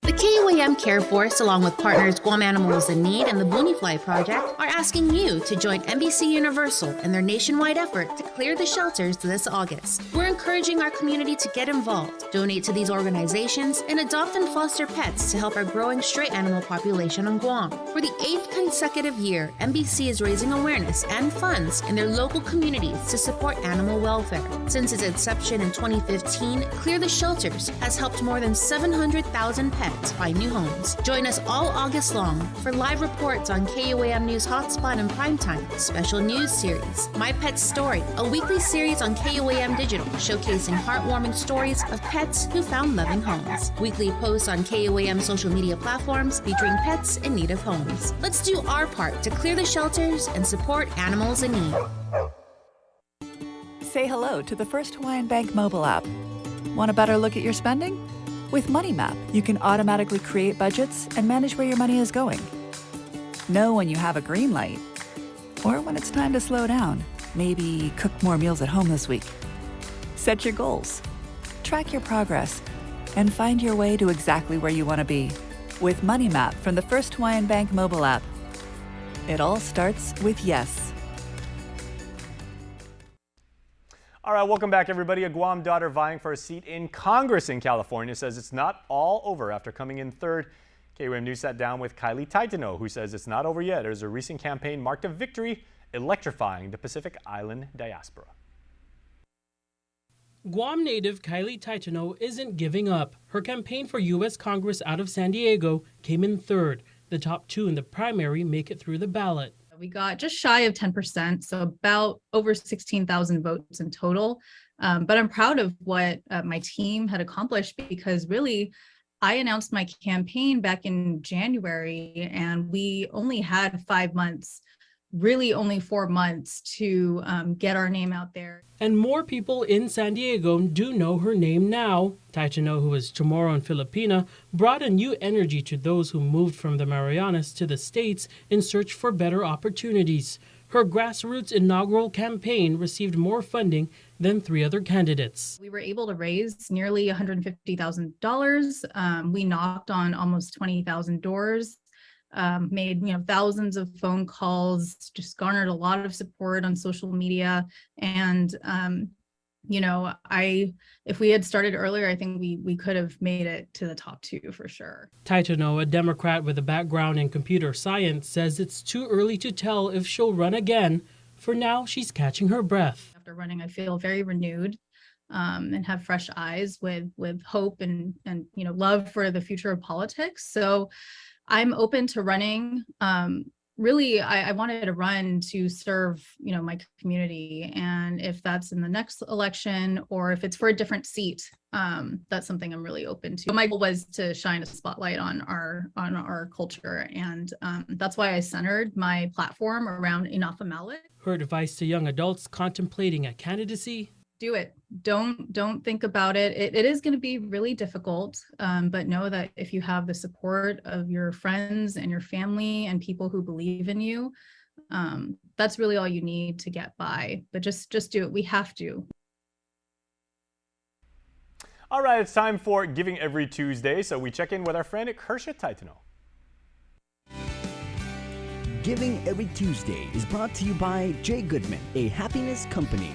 The KUAM Care Force, along with partners Guam Animals in Need and the Booneyfly Project, are asking you to join NBC Universal in their nationwide effort to clear the shelters this August. We're encouraging our community to get involved, donate to these organizations, and adopt and foster pets to help our growing stray animal population on Guam. For the 8th consecutive year, NBC is raising awareness and funds in their local communities to support animal welfare. Since its inception in 2015, Clear the Shelters has helped more than 700,000 pets find new homes. Join us all August long for live reports on KUAM News HotSpot and Primetime, special news series, My Pet's Story, a weekly series on KUAM Digital showcasing heartwarming stories of pets who found loving homes, weekly posts on KUAM social media platforms featuring pets in need of homes. Let's do our part to clear the shelters and support animals in need. Say hello to the first Hawaiian Bank mobile app. Want a better look at your spending? With Money Map, you can automatically create budgets and manage where your money is going. Know when you have a green light, or when it's time to slow down. Maybe cook more meals at home this week. Set your goals, track your progress, and find your way to exactly where you want to be. With Money Map from the First Hawaiian Bank mobile app. It all starts with yes. All right, welcome back, everybody. A Guam daughter vying for a seat in Congress in California says it's not all over after coming in third. KUAM News sat down with Kylie Taitano, who says it's not over yet as her recent campaign marked a victory, electrifying the Pacific Island diaspora. Guam native Kylie Taitano isn't giving up. Her campaign for U.S. Congress out of San Diego came in third. The top two in the primary make it through the ballot. We got just shy of 10%, so about over 16,000 votes in total. But I'm proud of what my team had accomplished because really, I announced my campaign back in January and we only had 5 months, really only 4 months to get our name out there. And more people in San Diego do know her name now. Taitano, who is Chamorro and Filipina, brought a new energy to those who moved from the Marianas to the States in search for better opportunities. Her grassroots inaugural campaign received more funding than 3 other candidates. We were able to raise nearly $150,000. We knocked on almost 20,000 doors. Made thousands of phone calls, just garnered a lot of support on social media, and if we had started earlier, I think we could have made it to the top 2 for sure. Taitano, a Democrat with a background in computer science, says it's too early to tell if she'll run again. For now, she's catching her breath. After running, I feel very renewed. And have fresh eyes with hope and love for the future of politics. So I'm open to running. really, I wanted to run to serve, my community. And if that's in the next election or if it's for a different seat, that's something I'm really open to. My goal was to shine a spotlight on our culture. And that's why I centered my platform around Inafa Mallet. Her advice to young adults contemplating a candidacy: do it. Don't think about it. It is going to be really difficult, but know that if you have the support of your friends and your family and people who believe in you, that's really all you need to get by. But just do it. We have to. All right, it's time for Giving Every Tuesday, so we check in with our friend Kirsha Taitano. Giving Every Tuesday is brought to you by J. Goodman, a happiness company.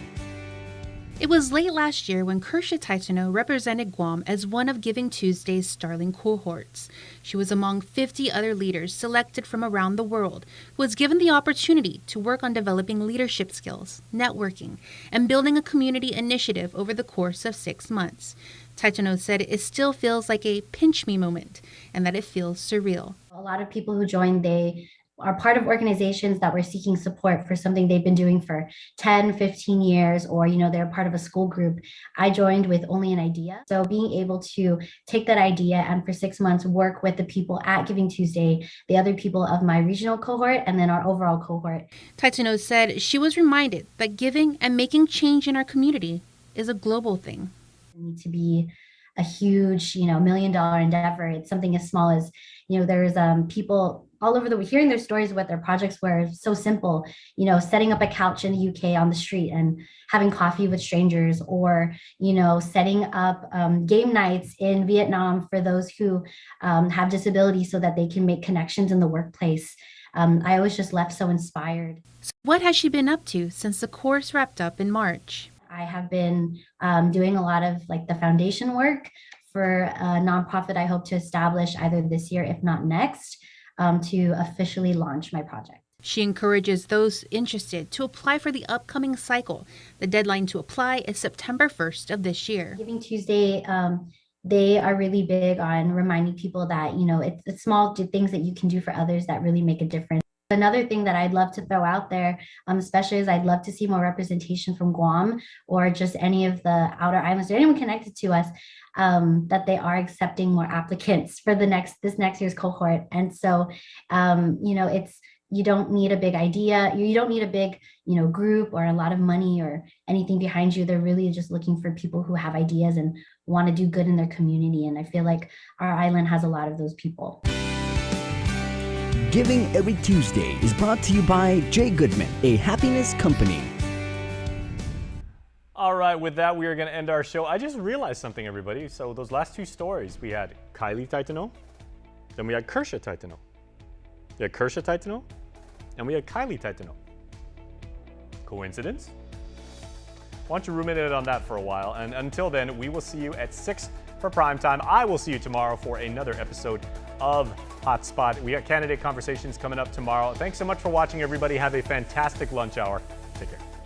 It was late last year when Kirsha Taitano represented Guam as one of Giving Tuesday's Starling cohorts. She was among 50 other leaders selected from around the world who was given the opportunity to work on developing leadership skills, networking, and building a community initiative over the course of 6 months. Taitano said it still feels like a pinch me moment and that it feels surreal. A lot of people who joined, they are part of organizations that were seeking support for something they've been doing for 10, 15 years, or, they're part of a school group. I joined with only an idea. So being able to take that idea and for 6 months work with the people at Giving Tuesday, the other people of my regional cohort, and then our overall cohort. Taitano said she was reminded that giving and making change in our community is a global thing. It needs to be a huge, $1 million endeavor. It's something as small as, there's people all over hearing their stories of what their projects were. So simple, setting up a couch in the UK on the street and having coffee with strangers, or, setting up game nights in Vietnam for those who have disabilities so that they can make connections in the workplace. I was just left so inspired. So what has she been up to since the course wrapped up in March? I have been doing a lot of the foundation work for a nonprofit I hope to establish either this year, if not next, to officially launch my project. She encourages those interested to apply for the upcoming cycle. The deadline to apply is September 1st of this year. Giving Tuesday, they are really big on reminding people that, it's small things that you can do for others that really make a difference. Another thing that I'd love to throw out there, especially, is I'd love to see more representation from Guam or just any of the outer islands or anyone connected to us, that they are accepting more applicants for this next year's cohort. And so, you don't need a big idea. You don't need a big, group or a lot of money or anything behind you. They're really just looking for people who have ideas and want to do good in their community. And I feel like our island has a lot of those people. Giving Every Tuesday is brought to you by J. Goodman, a happiness company. All right, with that, we are going to end our show. I just realized something, everybody. So those last two stories, we had Kylie Taitano, then we had Kirsha Taitano. We had Kirsha Taitano, and we had Kylie Taitano. Coincidence? Why don't you ruminate on that for a while? And until then, we will see you at 6 for primetime. I will see you tomorrow for another episode of HotSpot. We got candidate conversations coming up tomorrow. Thanks so much for watching, everybody. Have a fantastic lunch hour. Take care.